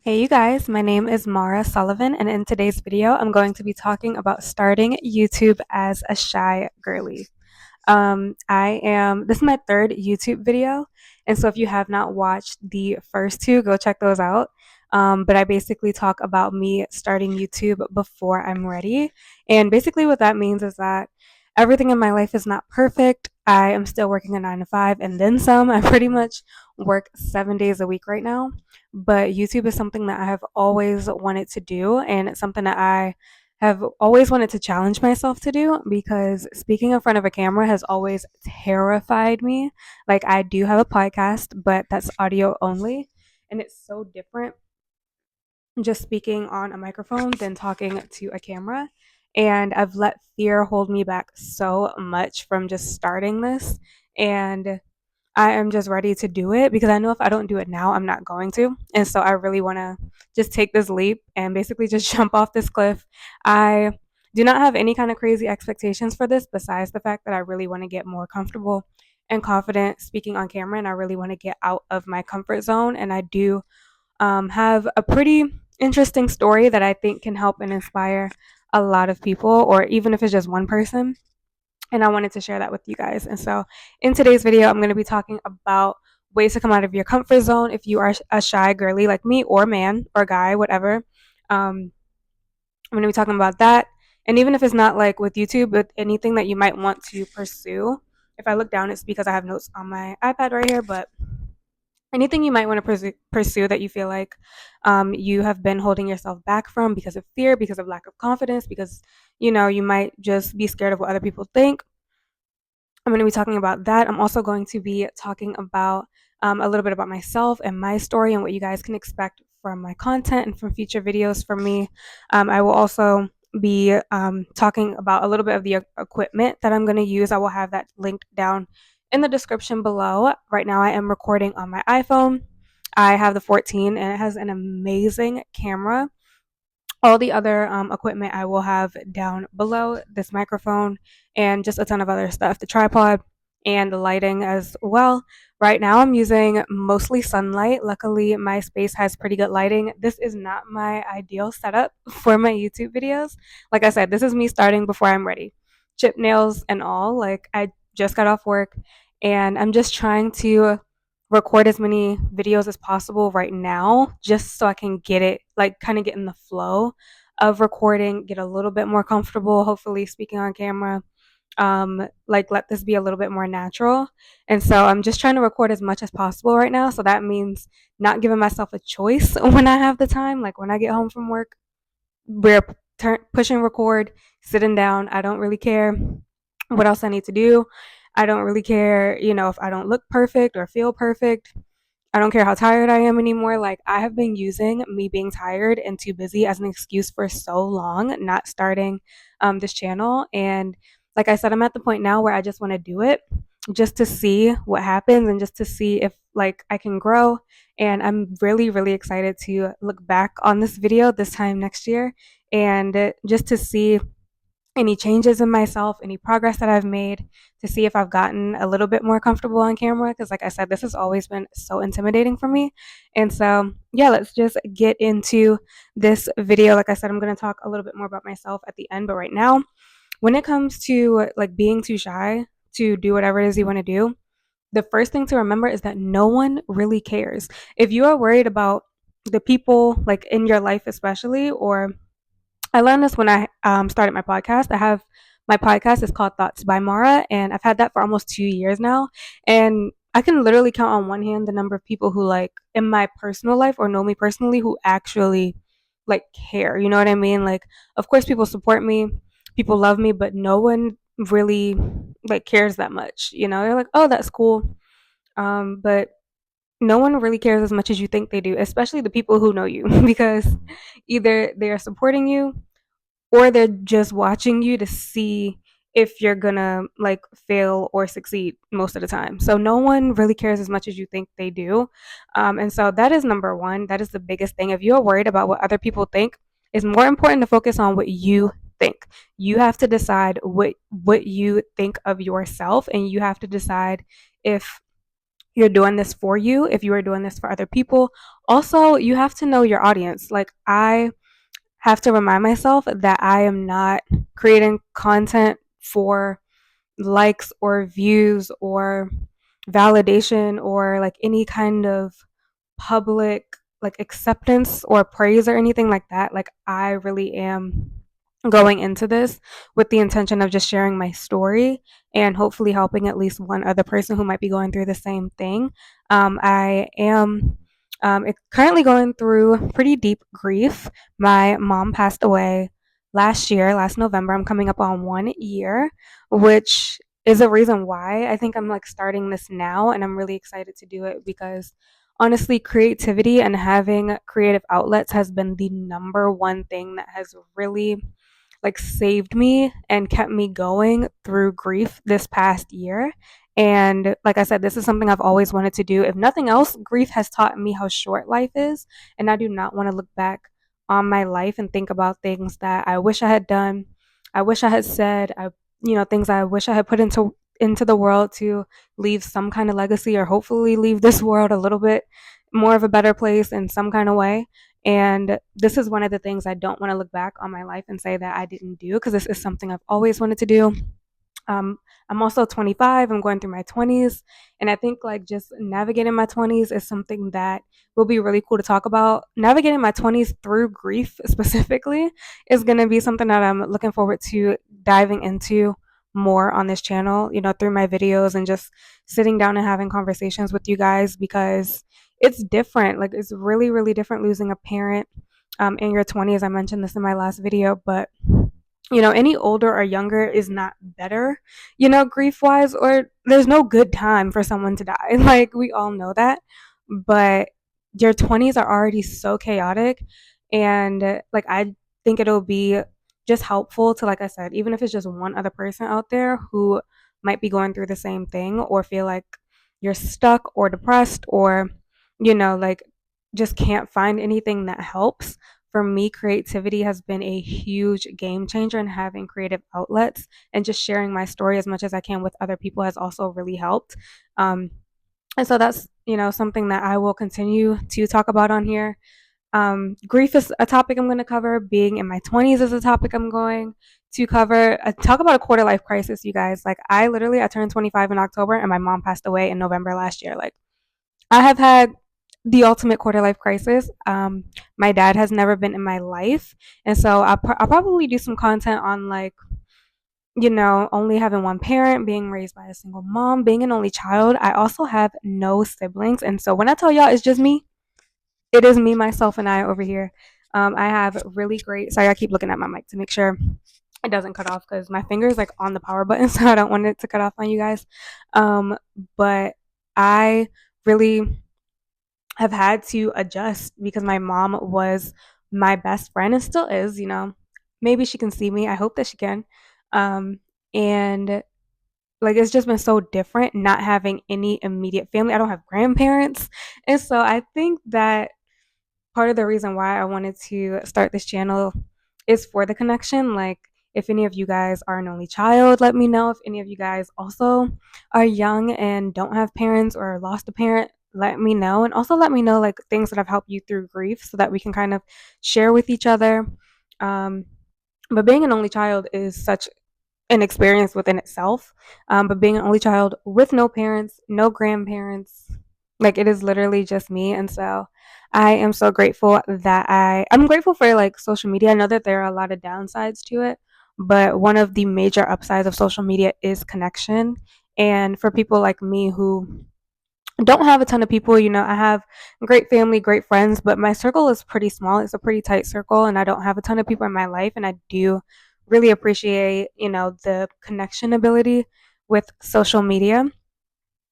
Hey you guys, my name is Mara Sullivan, and in today's video, I'm going to be talking about starting YouTube as a shy girly. This is my third YouTube video, and so if you have not watched the first two, go check those out. But I basically talk about me starting YouTube before I'm ready. And basically, what that means is that everything in my life is not perfect. I am still working a 9 to 5 and then some. I pretty much work 7 days a week right now. But YouTube is something that I have always wanted to do, and it's something that I have always wanted to challenge myself to do because speaking in front of a camera has always terrified me. Like, I do have a podcast, but that's audio only, and it's so different just speaking on a microphone than talking to a camera. And I've let fear hold me back so much from just starting this. And I am just ready to do it because I know if I don't do it now, I'm not going to. And so I really want to just take this leap and basically just jump off this cliff. I do not have any kind of crazy expectations for this besides the fact that I really want to get more comfortable and confident speaking on camera. And I really want to get out of my comfort zone. And I do have a pretty interesting story that I think can help and inspire a lot of people, or even if it's just one person. And I wanted to share that with you guys. And so in today's video, I'm going to be talking about ways to come out of your comfort zone if you are a shy girly like me, or man, or guy, whatever. I'm going to be talking about that. And even if it's not like with YouTube, but anything that you might want to pursue. If I look down, it's because I have notes on my iPad right here, but anything you might want to pursue that you feel like you have been holding yourself back from because of fear, because of lack of confidence, because you might just be scared of what other people think. I'm going to be talking about that. I'm also going to be talking about a little bit about myself and my story and what you guys can expect from my content and from future videos from me. I will also be talking about a little bit of the equipment that I'm going to use. I will have that linked down in the description below. Right now, I am recording on my iPhone. I have the 14 and it has an amazing camera. All the other equipment I will have down below, this microphone and just a ton of other stuff, the tripod and the lighting as well. Right now I'm using mostly sunlight. Luckily my space has pretty good lighting. This is not my ideal setup for my YouTube videos. Like I said, this is me starting before I'm ready. Chip nails and all. Like, I just got off work and I'm just trying to record as many videos as possible right now just so I can get it, like, kind of get in the flow of recording, get a little bit more comfortable, hopefully speaking on camera. Like, let this be a little bit more natural. And so I'm just trying to record as much as possible right now. So that means not giving myself a choice when I have the time. Like, when I get home from work, we're pushing record, sitting down. I don't really care what else I need to do. I don't really care, if I don't look perfect or feel perfect. I don't care how tired I am anymore. Like, I have been using me being tired and too busy as an excuse for so long, not starting this channel. And like I said, I'm at the point now where I just want to do it just to see what happens and just to see if, like, I can grow. And I'm really, really excited to look back on this video this time next year and just to see any changes in myself, any progress that I've made, to see if I've gotten a little bit more comfortable on camera. Because, like I said, this has always been so intimidating for me. And so, yeah, let's just get into this video. Like I said, I'm going to talk a little bit more about myself at the end. But right now, when it comes to like being too shy to do whatever it is you want to do, the first thing to remember is that no one really cares. If you are worried about the people, like, in your life, especially, or I learned this when I started my podcast. My podcast is called Thoughts by Mara, and I've had that for almost 2 years now. And I can literally count on one hand the number of people who, like, in my personal life or know me personally, who actually, like, care. You know what I mean? Like, of course, people support me, people love me, but no one really, like, cares that much. They're like, oh, that's cool, but no one really cares as much as you think they do, especially the people who know you, because either they are supporting you or they're just watching you to see if you're gonna, like, fail or succeed most of the time. So no one really cares as much as you think they do. And so that is number one. That is the biggest thing. If you're worried about what other people think, it's more important to focus on what you think. You have to decide what you think of yourself, and you have to decide if you're doing this for you, if you are doing this for other people. Also, you have to know your audience. Like, I have to remind myself that I am not creating content for likes or views or validation or like any kind of public like acceptance or praise or anything like that. Like, I really am going into this with the intention of just sharing my story and hopefully helping at least one other person who might be going through the same thing. I am currently going through pretty deep grief. My mom passed away last year, last November. I'm coming up on 1 year, which is a reason why I think I'm like starting this now, and I'm really excited to do it because honestly, creativity and having creative outlets has been the number one thing that has really like saved me and kept me going through grief this past year. And like I said, this is something I've always wanted to do. If nothing else, grief has taught me how short life is. And I do not want to look back on my life and think about things that I wish I had done, I wish I had said, things I wish I had put into the world to leave some kind of legacy or hopefully leave this world a little bit more of a better place in some kind of way. And this is one of the things I don't want to look back on my life and say that I didn't do, because this is something I've always wanted to do. Um, I'm also 25. I'm going through my 20s, and I think like just navigating my 20s is something that will be really cool to talk about. Navigating my 20s through grief specifically is going to be something that I'm looking forward to diving into more on this channel, through my videos and just sitting down and having conversations with you guys, because it's different. Like, it's really, really different losing a parent in your 20s. I mentioned this in my last video, but any older or younger is not better, grief wise, or there's no good time for someone to die. Like, we all know that. But your 20s are already so chaotic. And like, I think it'll be just helpful to, like I said, even if it's just one other person out there who might be going through the same thing or feel like you're stuck or depressed or, like just can't find anything that helps. For me, creativity has been a huge game changer, and having creative outlets and just sharing my story as much as I can with other people has also really helped. Um, and so that's, something that I will continue to talk about on here. Grief is a topic I'm going to cover. Being in my 20s is a topic I'm going to cover. Talk about a quarter life crisis, you guys. Like, I turned 25 in October, and my mom passed away in November last year. Like, I have had the ultimate quarter life crisis. My dad has never been in my life, and so I'll probably do some content on like, only having one parent, being raised by a single mom, being an only child. I also have no siblings, and so when I tell y'all it's just me, it is me, myself, and I over here. I have really great. Sorry, I keep looking at my mic to make sure it doesn't cut off because my finger is like on the power button, so I don't want it to cut off on you guys. But I really have had to adjust because my mom was my best friend and still is, Maybe she can see me. I hope that she can. And like, it's just been so different not having any immediate family. I don't have grandparents. And so I think that part of the reason why I wanted to start this channel is for the connection. Like, if any of you guys are an only child, let me know. If any of you guys also are young and don't have parents or lost a parent, let me know. And also let me know like things that have helped you through grief so that we can kind of share with each other. Um, but being an only child is such an experience within itself. But being an only child with no parents, no grandparents, like, it is literally just me. And so I am so grateful that I'm grateful for like social media. I know that there are a lot of downsides to it, but one of the major upsides of social media is connection. And for people like me who don't have a ton of people, I have great family, great friends, but my circle is pretty small. It's a pretty tight circle, and I don't have a ton of people in my life. And I do really appreciate, the connection ability with social media.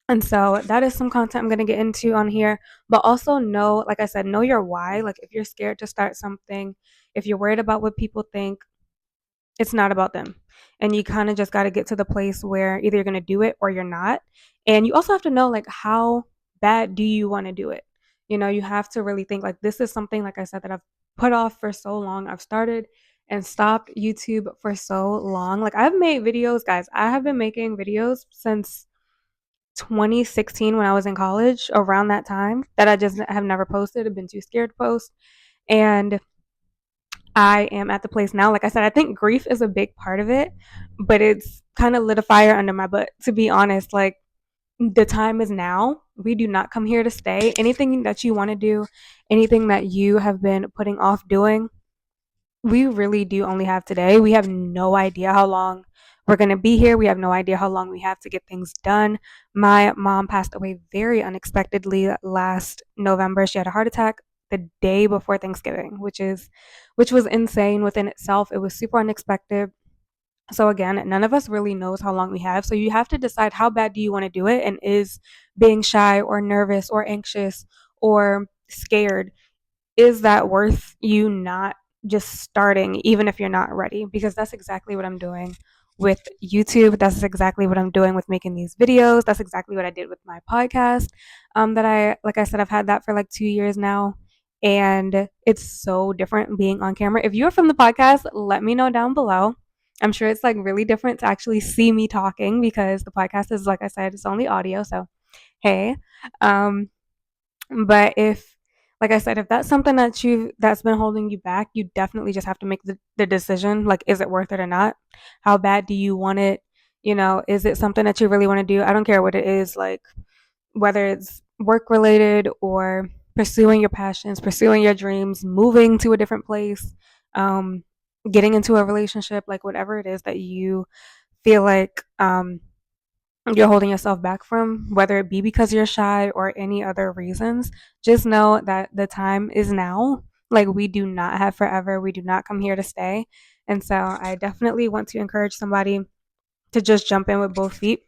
And so that is some content I'm going to get into on here. But also know, like I said, know your why. Like, if you're scared to start something, if you're worried about what people think, it's not about them. And you kind of just got to get to the place where either you're going to do it or you're not. And you also have to know, like, how bad do you want to do it? You have to really think, like, this is something, like I said, that I've put off for so long. I've started and stopped YouTube for so long. Like, I've made videos, guys. I have been making videos since 2016 when I was in college, around that time, that I just have never posted. I've been too scared to post. And I am at the place now. Like I said, I think grief is a big part of it, but it's kind of lit a fire under my butt, to be honest. Like, the time is now. We do not come here to stay. Anything that you want to do, anything that you have been putting off doing, we really do only have today. We have no idea how long we're going to be here. We have no idea how long we have to get things done. My mom passed away very unexpectedly last November. She had a heart attack the day before Thanksgiving, which was insane within itself. It was super unexpected. So again, none of us really knows how long we have. So you have to decide, how bad do you want to do it, and is being shy or nervous or anxious or scared, is that worth you not just starting, even if you're not ready? Because that's exactly what I'm doing with YouTube. That's exactly what I'm doing with making these videos. That's exactly what I did with my podcast. That I, like I said, I've had that for like 2 years now. And it's so different being on camera. If you're from the podcast, let me know down below. I'm sure it's like really different to actually see me talking, because the podcast is, like I said, it's only audio. So, hey. Um, but if, like I said, if that's something that's been holding you back, you definitely just have to make the decision. Like, is it worth it or not? How bad do you want it? Is it something that you really want to do? I don't care what it is, like whether it's work related or pursuing your passions, pursuing your dreams, moving to a different place, um, getting into a relationship, like whatever it is that you feel like you're holding yourself back from, whether it be because you're shy or any other reasons, just know that the time is now. Like, we do not have forever. We do not come here to stay. And so I definitely want to encourage somebody to just jump in with both feet.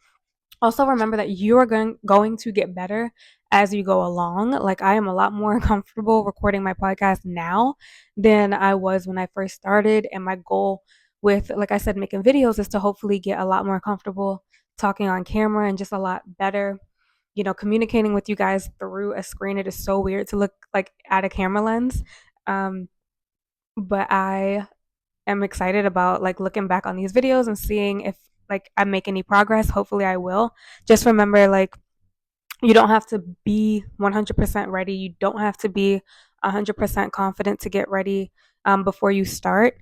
Also, remember that you are going to get better as you go along. Like, I am a lot more comfortable recording my podcast now than I was when I first started. And my goal with, like I said, making videos is to hopefully get a lot more comfortable talking on camera and just a lot better, communicating with you guys through a screen. It is so weird to look like at a camera lens. Um, but I am excited about like looking back on these videos and seeing if like I make any progress. Hopefully I will. Just remember, like, you don't have to be 100% ready. You don't have to be 100% confident to get ready before you start.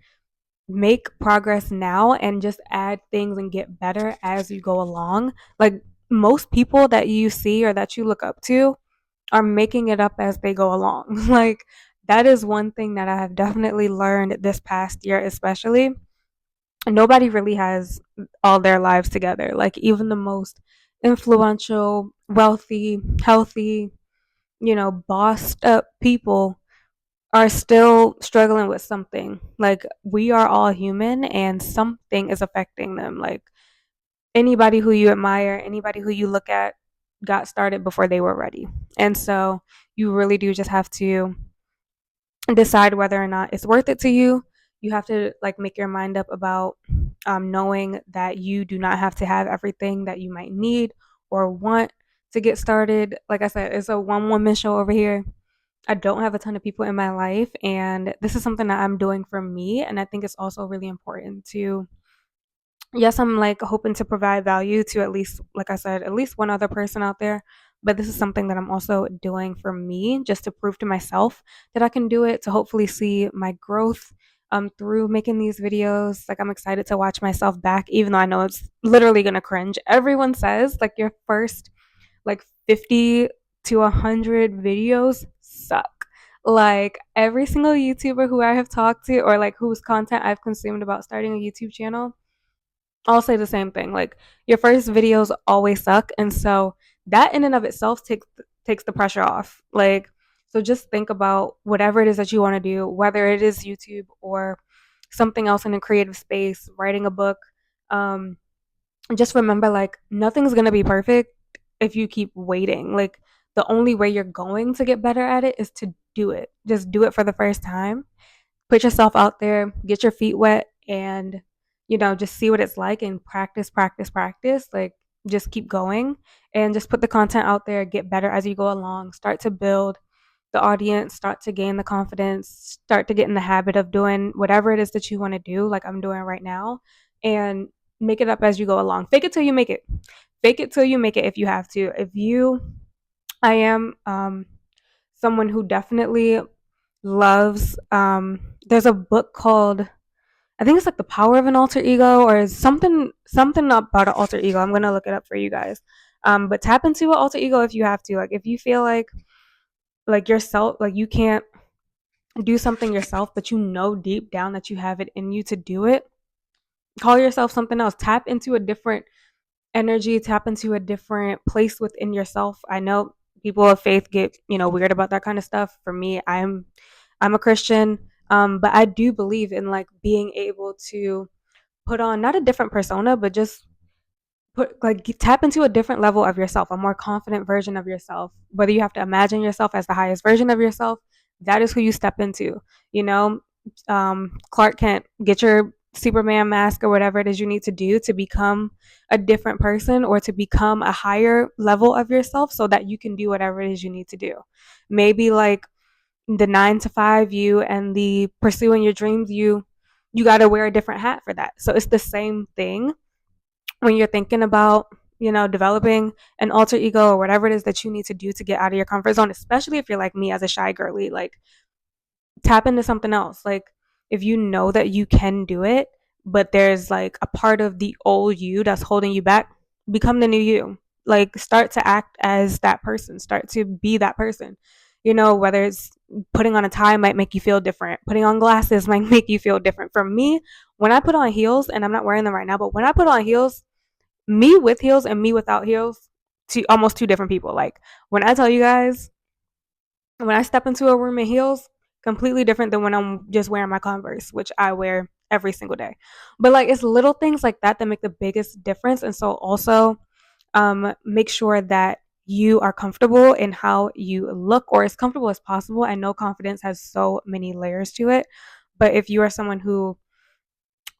Make progress now and just add things and get better as you go along. Like, most people that you see or that you look up to are making it up as they go along. Like, that is one thing that I have definitely learned this past year, especially. Nobody really has all their lives together. Like, even the most influential, wealthy, healthy, bossed up people are still struggling with something. Like, we are all human and something is affecting them. Like, anybody who you admire, anybody who you look at got started before they were ready. And so you really do just have to decide whether or not it's worth it to you. You have to like make your mind up about knowing that you do not have to have everything that you might need or want to get started. Like I said, it's a one woman show over here. I don't have a ton of people in my life, and this is something that I'm doing for me. And I think it's also really important to, yes, I'm like hoping to provide value to, at least, like I said, at least one other person out there. But this is something that I'm also doing for me, just to prove to myself that I can do it, to hopefully see my growth through making these videos. Like, I'm excited to watch myself back, even though I know it's literally gonna cringe. Everyone says like your first like 50 to 100 videos suck. Like, every single YouTuber who I have talked to, or like whose content I've consumed about starting a YouTube channel, I'll say the same thing. Like, your first videos always suck, and so that in and of itself takes the pressure off. Like, so just think about whatever it is that you want to do, whether it is YouTube or something else in a creative space, writing a book. Um, just remember, like, nothing's gonna be perfect if you keep waiting. Like, the only way you're going to get better at it is to do it. Just do it for the first time, put yourself out there, get your feet wet, and just see what it's like, and practice, practice, practice. Like, just keep going and just put the content out there, get better as you go along, start to build the audience, start to gain the confidence, start to get in the habit of doing whatever it is that you want to do, like I'm doing right now, and make it up as you go along. Fake it till you make it. fake it till you make it if you have to. If you I am someone who definitely loves there's a book called, I think it's like The Power of an Alter Ego, or something about an alter ego. I'm gonna look it up for you guys. But tap into an alter ego if you have to. Like if you feel like yourself, like you can't do something yourself, but you know deep down that you have it in you to do it. Call yourself something else. Tap into a different energy. Tap into a different place within yourself. I know people of faith get weird about that kind of stuff. For me, I'm a Christian, but I do believe in like being able to put on not a different persona, but just tap into a different level of yourself, a more confident version of yourself. Whether you have to imagine yourself as the highest version of yourself, that is who you step into. You know, Clark Kent, get your Superman mask or whatever it is you need to do to become a different person or to become a higher level of yourself so that you can do whatever it is you need to do. Maybe like the 9 to 5 you and the pursuing your dreams you got to wear a different hat for that. So it's the same thing when you're thinking about developing an alter ego or whatever it is that you need to do to get out of your comfort zone, especially if you're like me as a shy girly. Like tap into something else. Like if you know that you can do it, but there's like a part of the old you that's holding you back, become the new you. Like start to act as that person, start to be that person. Whether it's putting on a tie might make you feel different, putting on glasses might make you feel different. For me, when I put on heels, and I'm not wearing them right now, but when I put on heels, me with heels and me without heels, almost two different people. Like when I tell you guys, when I step into a room in heels, completely different than when I'm just wearing my Converse, which I wear every single day. But like it's little things like that that make the biggest difference. And so also make sure that you are comfortable in how you look, or as comfortable as possible. I know confidence has so many layers to it, but if you are someone who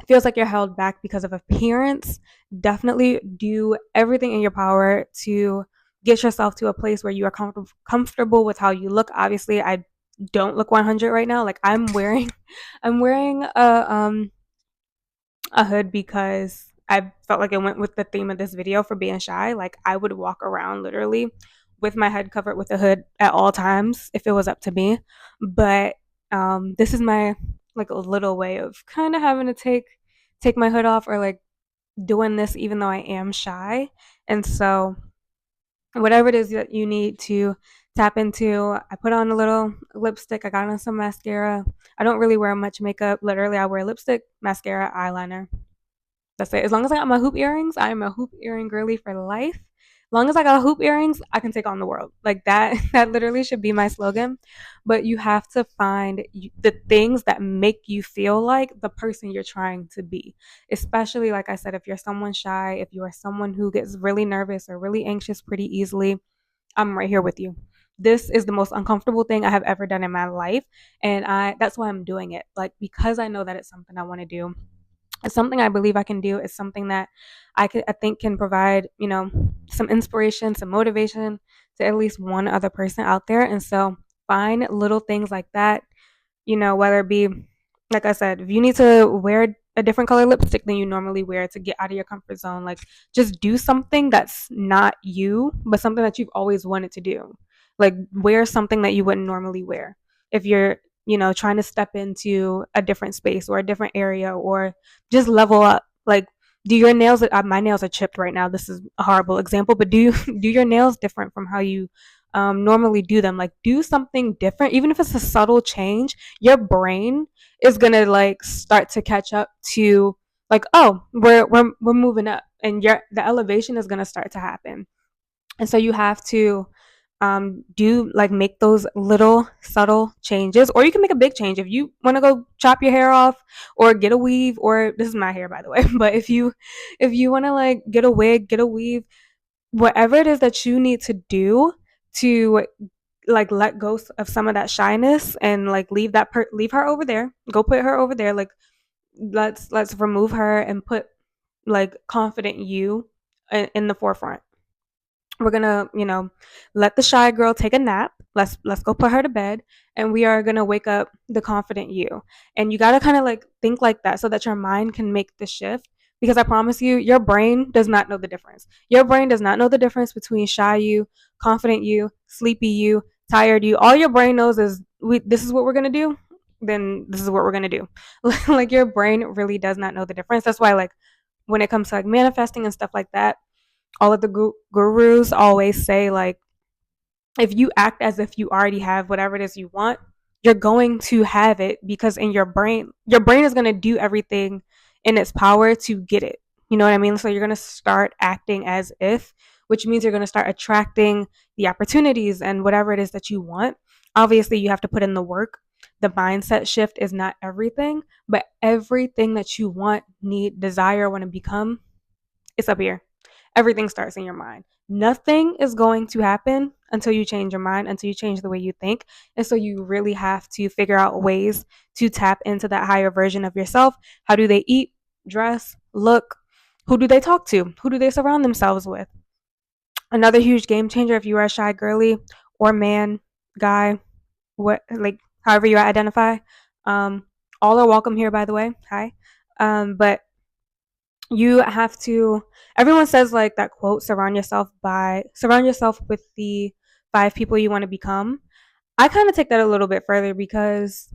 feels like you're held back because of appearance, definitely do everything in your power to get yourself to a place where you are comfortable with how you look. Obviously, I don't look 100 right now. Like I'm wearing I'm wearing a hood because I felt like it went with the theme of this video for being shy. Like I would walk around literally with my head covered with a hood at all times if it was up to me. But this is my like a little way of kind of having to take my hood off, or like doing this even though I am shy. And so whatever it is that you need to tap into, I put on a little lipstick, I got on some mascara. I don't really wear much makeup. Literally I wear lipstick, mascara, eyeliner. That's it. As long as I got my hoop earrings, I am a hoop earring girly for life. As long as I got hoop earrings, I can take on the world. Like that, that literally should be my slogan. But you have to find the things that make you feel like the person you're trying to be. Especially, like I said, if you're someone shy, if you are someone who gets really nervous or really anxious pretty easily, I'm right here with you. This is the most uncomfortable thing I have ever done in my life. And that's why I'm doing it. Like, because I know that it's something I want to do, it's something I believe I can do. It's something that I think can provide, some inspiration, some motivation to at least one other person out there. And so find little things like that, whether it be, like I said, if you need to wear a different color lipstick than you normally wear to get out of your comfort zone, like just do something that's not you, but something that you've always wanted to do. Like wear something that you wouldn't normally wear. If you're, trying to step into a different space or a different area, or just level up. Like do your nails, my nails are chipped right now. This is a horrible example, but do do your nails different from how you normally do them. Like do something different, even if it's a subtle change. Your brain is gonna like start to catch up to like, oh, we're moving up, and the elevation is gonna start to happen. And so you have to do like make those little subtle changes, or you can make a big change if you want to go chop your hair off or get a weave. Or this is my hair, by the way, but if you want to like get a wig, get a weave, whatever it is that you need to do to like let go of some of that shyness and like leave her over there, go put her over there. Like let's remove her and put like confident you in the forefront. We're gonna, let the shy girl take a nap. Let's go put her to bed, and we are gonna wake up the confident you. And you gotta kind of like think like that so that your mind can make the shift Because I promise you, your brain does not know the difference. Your brain does not know the difference between shy you, confident you, sleepy you, tired you. All your brain knows is this is what we're gonna do. Then this is what we're gonna do. Like your brain really does not know the difference. That's why like when it comes to like manifesting and stuff like that, all of the gurus always say like if you act as if you already have whatever it is you want, you're going to have it because in your brain is going to do everything in its power to get it. You know what I mean? So you're going to start acting as if, which means you're going to start attracting the opportunities and whatever it is that you want. Obviously, you have to put in the work. The mindset shift is not everything, but everything that you want, need, desire, want to become, it's up here. Everything starts in your mind. Nothing is going to happen until you change your mind, until you change the way you think. And so you really have to figure out ways to tap into that higher version of yourself. How do they eat, dress, look? Who do they talk to? Who do they surround themselves with? Another huge game changer if you are a shy girly or man, guy, what like however you identify. Um, all are welcome here, by the way. Hi. But you have to everyone says like that quote, surround yourself with the five people you want to become. I kind of take that a little bit further because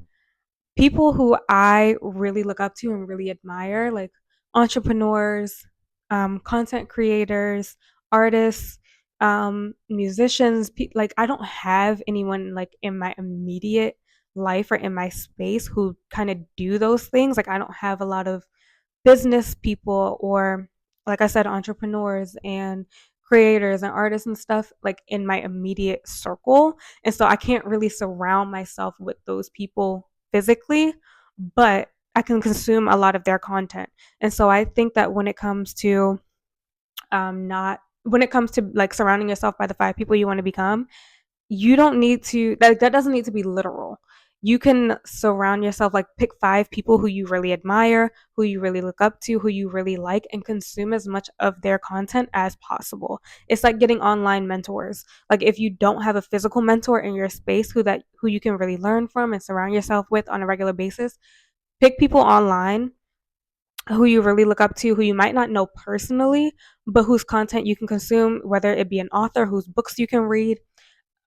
people who I really look up to and really admire, like entrepreneurs, content creators, artists, musicians, like I don't have anyone like in my immediate life or in my space who kind of do those things. Like I don't have a lot of business people or like I said entrepreneurs and creators and artists and stuff like in my immediate circle, and so I can't really surround myself with those people physically, but I can consume a lot of their content. And so I think that not when it comes to like surrounding yourself by the five people you want to become, you don't need to that doesn't need to be literal. You can surround yourself, like pick five people who you really admire, who you really look up to, who you really like, and consume as much of their content as possible. It's like getting online mentors. Like if you don't have a physical mentor in your space who you can really learn from and surround yourself with on a regular basis, pick people online who you really look up to, who you might not know personally, but whose content you can consume, whether it be an author whose books you can read,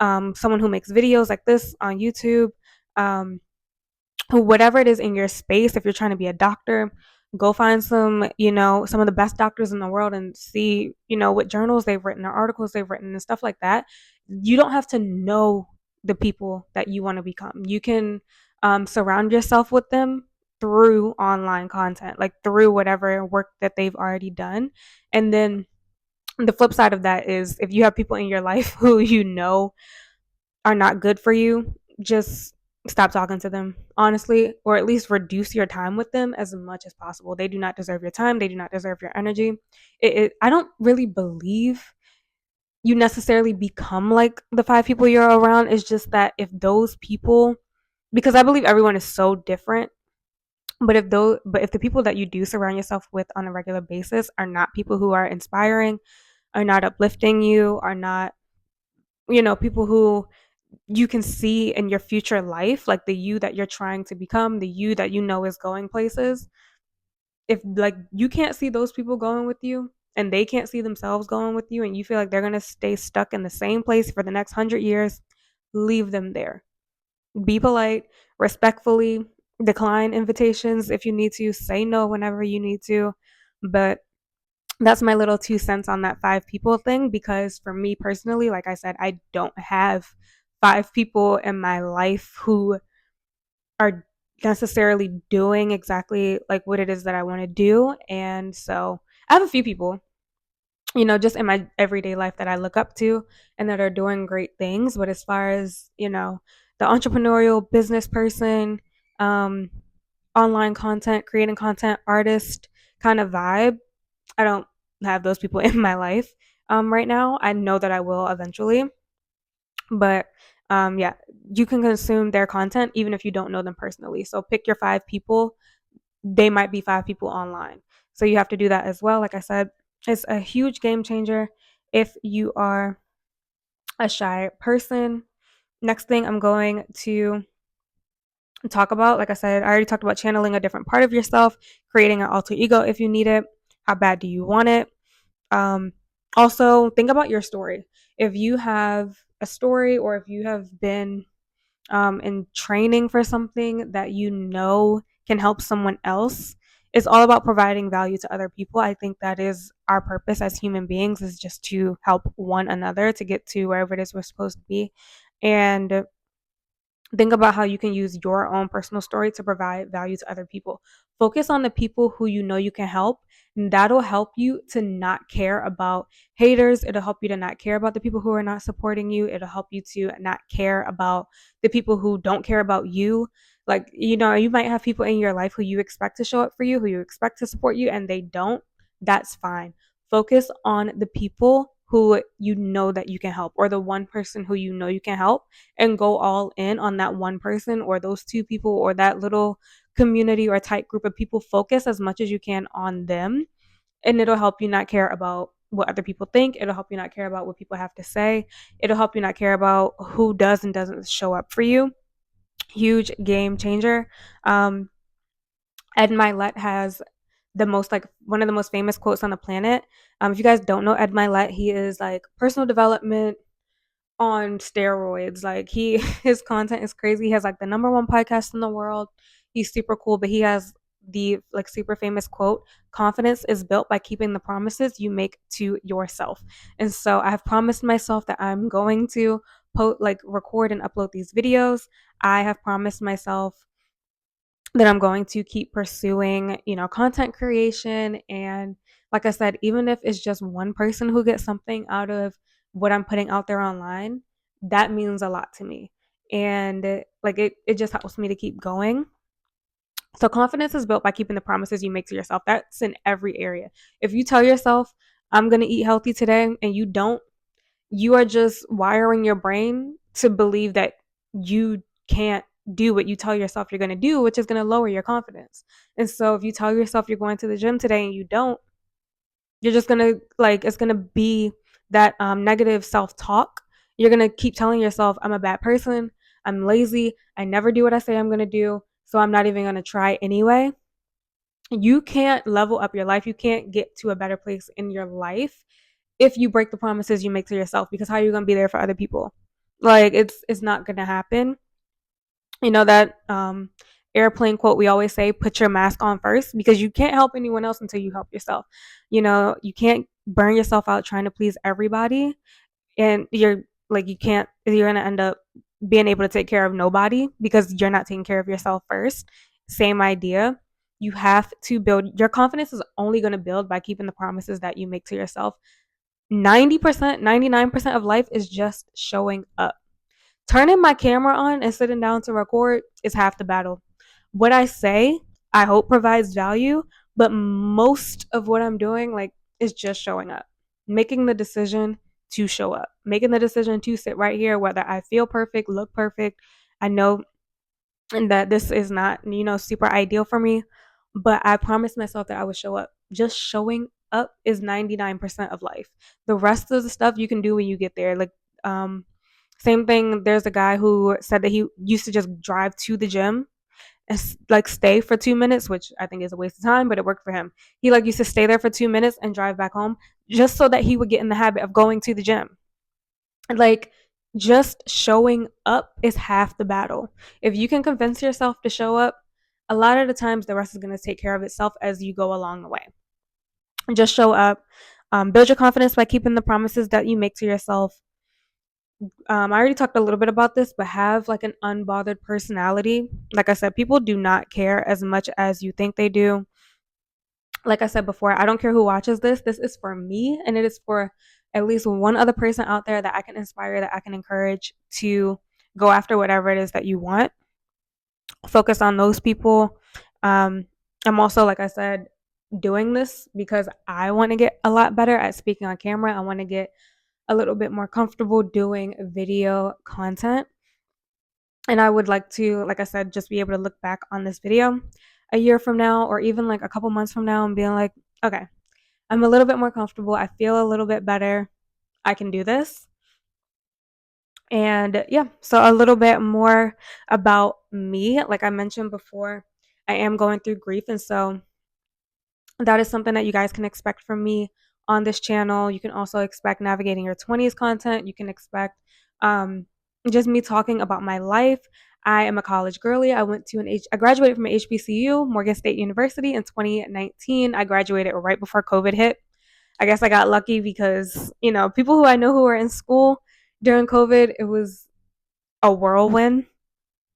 someone who makes videos like this on YouTube, um, whatever it is in your space. If you're trying to be a doctor, go find some of the best doctors in the world and see, what journals they've written or articles they've written and stuff like that. You don't have to know the people that you want to become. You can surround yourself with them through online content, like through whatever work that they've already done. And then the flip side of that is if you have people in your life who are not good for you, just stop talking to them, honestly, or at least reduce your time with them as much as possible. They do not deserve your time. They do not deserve your energy. I don't really believe you necessarily become like the five people you're around. It's just that if those people, because I believe everyone is so different, but if the people that you do surround yourself with on a regular basis are not people who are inspiring, are not uplifting you, are not, people who you can see in your future life, like the you that you're trying to become, the you that you know is going places. If like you can't see those people going with you and they can't see themselves going with you and you feel like they're going to stay stuck in the same place for the next 100 years, leave them there. Be polite, respectfully decline invitations if you need to, say no whenever you need to. But that's my little 2 cents on that five people thing, because for me personally, like I said, I don't have five people in my life who are necessarily doing exactly like what it is that I want to do. And so I have a few people, just in my everyday life that I look up to and that are doing great things. But as far as, the entrepreneurial business person, um, online content, creating content, artist kind of vibe, I don't have those people in my life right now. I know that I will eventually, but yeah, you can consume their content even if you don't know them personally. So pick your five people. They might be five people online. So you have to do that as well. Like I said, it's a huge game changer if you are a shy person. Next thing I'm going to talk about, like I said, I already talked about channeling a different part of yourself, creating an alter ego if you need it. How bad do you want it? Um, Also, think about your story. If you have a story, or if you have been in training for something that you know can help someone else, it's all about providing value to other people. I think that is our purpose as human beings, is just to help one another to get to wherever it is we're supposed to be. And think about how you can use your own personal story to provide value to other people. Focus on the people who you know you can help, and that'll help you to not care about haters. It'll help you to not care about the people who are not supporting you. It'll help you to not care about the people who don't care about you. Like, you might have people in your life who you expect to show up for you, who you expect to support you, and they don't. That's fine. Focus on the people who you know that you can help, or the one person who you know you can help, and go all in on that one person, or those two people, or that little community or tight group of people. Focus as much as you can on them, and it'll help you not care about what other people think. It'll help you not care about what people have to say. It'll help you not care about who does and doesn't show up for you. Huge game changer. um Ed Milet has the most, like, one of the most famous quotes on the planet. If you guys don't know Ed Milet, he is like personal development on steroids. Like, he his content is crazy. He has like the number one podcast in the world. He's super cool, but he has the like super famous quote: confidence is built by keeping the promises you make to yourself. And so I have promised myself that I'm going to record and upload these videos. I have promised myself that I'm going to keep pursuing, content creation. And like I said, even if it's just one person who gets something out of what I'm putting out there online, that means a lot to me. And it just helps me to keep going. So confidence is built by keeping the promises you make to yourself. That's in every area. If you tell yourself, I'm going to eat healthy today, and you don't, you are just wiring your brain to believe that you can't do what you tell yourself you're going to do, which is going to lower your confidence. And so if you tell yourself you're going to the gym today and you don't, you're just going to, it's going to be that negative self-talk. You're going to keep telling yourself, I'm a bad person, I'm lazy, I never do what I say I'm going to do, so I'm not even going to try anyway. You can't level up your life. You can't get to a better place in your life if you break the promises you make to yourself, because how are you going to be there for other people? Like, it's not going to happen. That airplane quote we always say, put your mask on first, because you can't help anyone else until you help yourself. You can't burn yourself out trying to please everybody, and you're going to end up being able to take care of nobody because you're not taking care of yourself first. Same idea. You have to build your confidence, is only going to build by keeping the promises that you make to yourself. 90%, 99% of life is just showing up. Turning my camera on and sitting down to record is half the battle. What I say, I hope provides value, but most of what I'm doing, is just showing up, making the decision to show up, making the decision to sit right here, whether I feel perfect, look perfect. I know that this is not, super ideal for me, but I promised myself that I would show up. Just showing up is 99% of life. The rest of the stuff you can do when you get there. Same thing. There's a guy who said that he used to just drive to the gym and stay for 2 minutes, which I think is a waste of time, but it worked for him. He used to stay there for 2 minutes and drive back home, just so that he would get in the habit of going to the gym. Like, just showing up is half the battle. If you can convince yourself to show up, a lot of the times the rest is going to take care of itself as you go along the way. Just show up. Build your confidence by keeping the promises that you make to yourself. I already talked a little bit about this, but have an unbothered personality. Like I said, people do not care as much as you think they do. Like I said before, I don't care who watches this. This is for me, and it is for at least one other person out there that I can inspire, that I can encourage to go after whatever it is that you want. Focus on those people. I'm also, like I said, doing this because I want to get a lot better at speaking on camera. I want to get a little bit more comfortable doing video content. And I would like to, like I said, just be able to look back on this video a year from now, or even a couple months from now, and being like, okay, I'm a little bit more comfortable. I feel a little bit better. I can do this. And yeah, so a little bit more about me. Like I mentioned before, I am going through grief. And so That is something that you guys can expect from me on this channel. You can also expect navigating your 20s content. You can expect um, just me talking about my life. I am a college girlie. I graduated from HBCU, Morgan State University in 2019. I graduated right before COVID hit. I guess I got lucky because, people who I know who were in school during COVID, it was a whirlwind.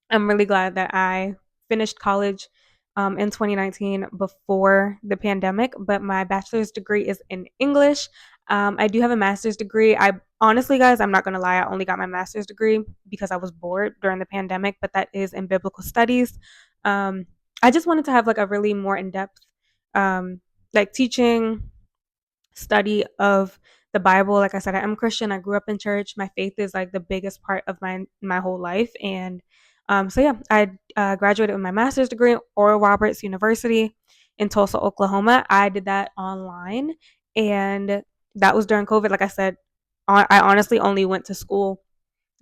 I'm really glad that I finished college in 2019 before the pandemic, but my bachelor's degree is in English. I do have a master's degree. I honestly, guys, I'm not going to lie, I only got my master's degree because I was bored during the pandemic, but that is in biblical studies. Um, I just wanted to have like a really more in depth, like teaching study of the Bible. Like I said, I am Christian. I grew up in church. My faith is like the biggest part of my whole life. And so yeah, I graduated with my master's degree at Oral Roberts University in Tulsa, Oklahoma. I did that online, and that was during COVID. Like I said, I honestly only went to school.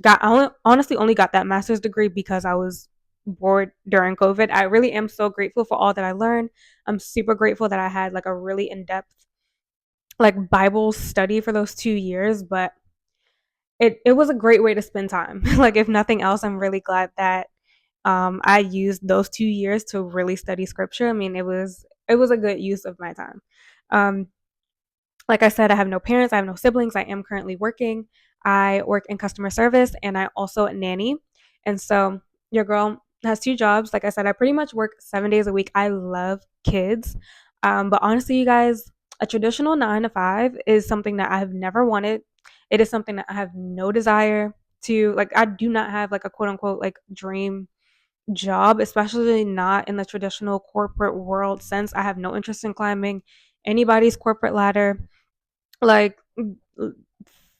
Honestly only got that master's degree because I was bored during COVID. I really am so grateful for all that I learned. I'm super grateful that I had like a really in depth like Bible study for those 2 years, but it was a great way to spend time. Like if nothing else, I'm really glad that I used those 2 years to really study scripture. I mean, it was a good use of my time. Um, like I said, I have no parents, I have no siblings. I am currently working. I work in customer service and I also nanny. And so your girl has two jobs. Like I said, I pretty much work 7 days a week. I love kids. But honestly, you guys, a traditional 9 to 5 is something that I have never wanted. It is something that I have no desire to, like, I do not have like a quote unquote like dream job, especially not in the traditional corporate world sense. I have no interest in climbing anybody's corporate ladder, like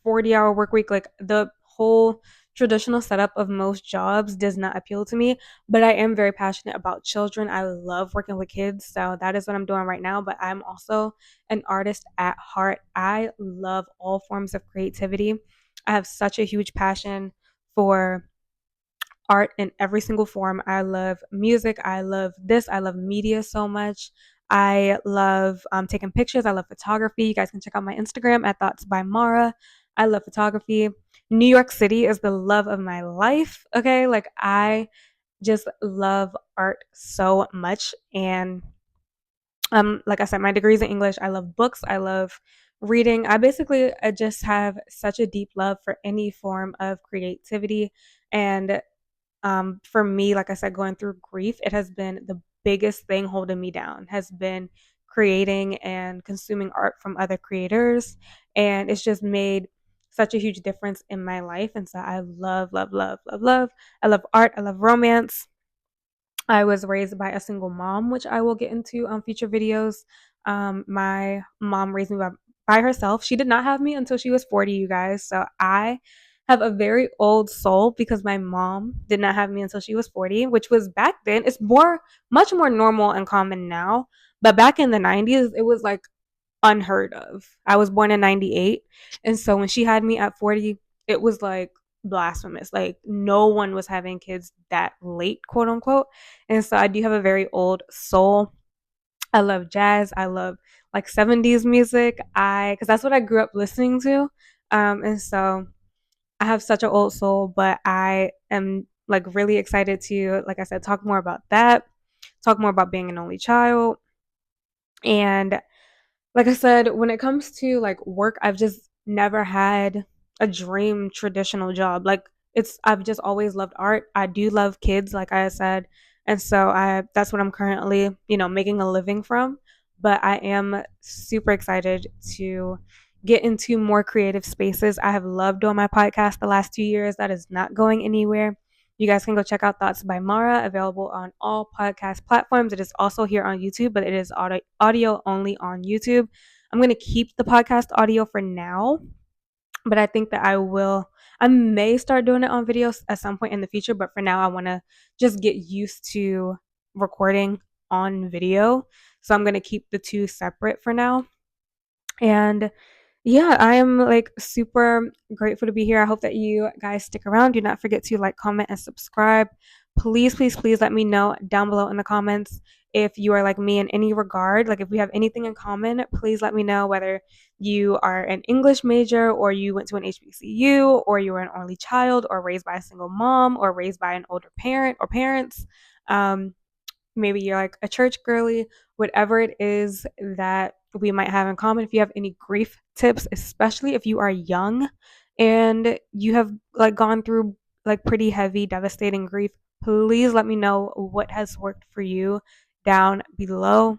40-hour work week, like the whole traditional setup of most jobs does not appeal to me. But I am very passionate about children. I love working with kids, so that is what I'm doing right now. But I'm also an artist at heart. I love all forms of creativity. I have such a huge passion for art in every single form. I love music. I love this. I love media so much. I love taking pictures. I love photography. You guys can check out my Instagram at Thoughts by Mara. I love photography. New York City is the love of my life. Okay. Like I just love art so much. And like I said, my degree is in English. I love books. I love reading. I just have such a deep love for any form of creativity. And for me, like I said, going through grief, it has been the biggest thing holding me down, has been creating and consuming art from other creators. And it's just made such a huge difference in my life. And so I love, love, love, love, love. I love art. I love romance. I was raised by a single mom, which I will get into on future videos. My mom raised me by herself. She did not have me until she was 40, you guys. So I have a very old soul because my mom did not have me until she was 40, which was back then. It's much more normal and common now. But back in the 90s, it was like unheard of. I was born in 98. And so when she had me at 40, it was like blasphemous. Like no one was having kids that late, quote unquote. And so I do have a very old soul. I love jazz. I love like 70s music. Cuz that's what I grew up listening to. And so I have such an old soul, but I am like really excited to, like I said, talk more about that, talk more about being an only child, and like I said, when it comes to like work, I've just never had a dream traditional job. Like I've just always loved art. I do love kids, like I said. And so that's what I'm currently, making a living from. But I am super excited to get into more creative spaces. I have loved doing my podcast the last 2 years. That is not going anywhere. You guys can go check out Thoughts by Mara, available on all podcast platforms. It is also here on YouTube, but it is audio only on YouTube. I'm going to keep the podcast audio for now, but I think that I may start doing it on videos at some point in the future, but for now, I want to just get used to recording on video. So I'm going to keep the two separate for now. And yeah, I am like super grateful to be here. I hope that you guys stick around. Do not forget to like, comment, and subscribe. Please, please, please let me know down below in the comments If you are like me in any regard, like if we have anything in common, please let me know, whether you are an English major or you went to an HBCU or you were an only child or raised by a single mom or raised by an older parent or parents. Um, Maybe you're like a church girly, whatever it is that we might have in common. If you have any grief tips, especially if you are young and you have like gone through like pretty heavy, devastating grief, please let me know what has worked for you down below.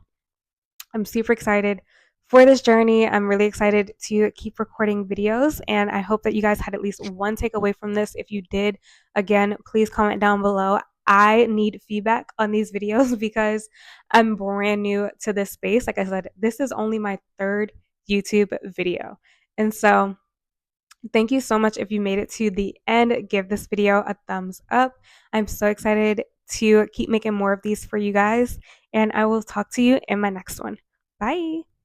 I'm super excited for this journey. I'm really excited to keep recording videos, and I hope that you guys had at least one takeaway from this. If you did, again, please comment down below. I need feedback on these videos because I'm brand new to this space. Like I said, this is only my third YouTube video. And so thank you so much if you made it to the end. Give this video a thumbs up. I'm so excited to keep making more of these for you guys, and I will talk to you in my next one. Bye.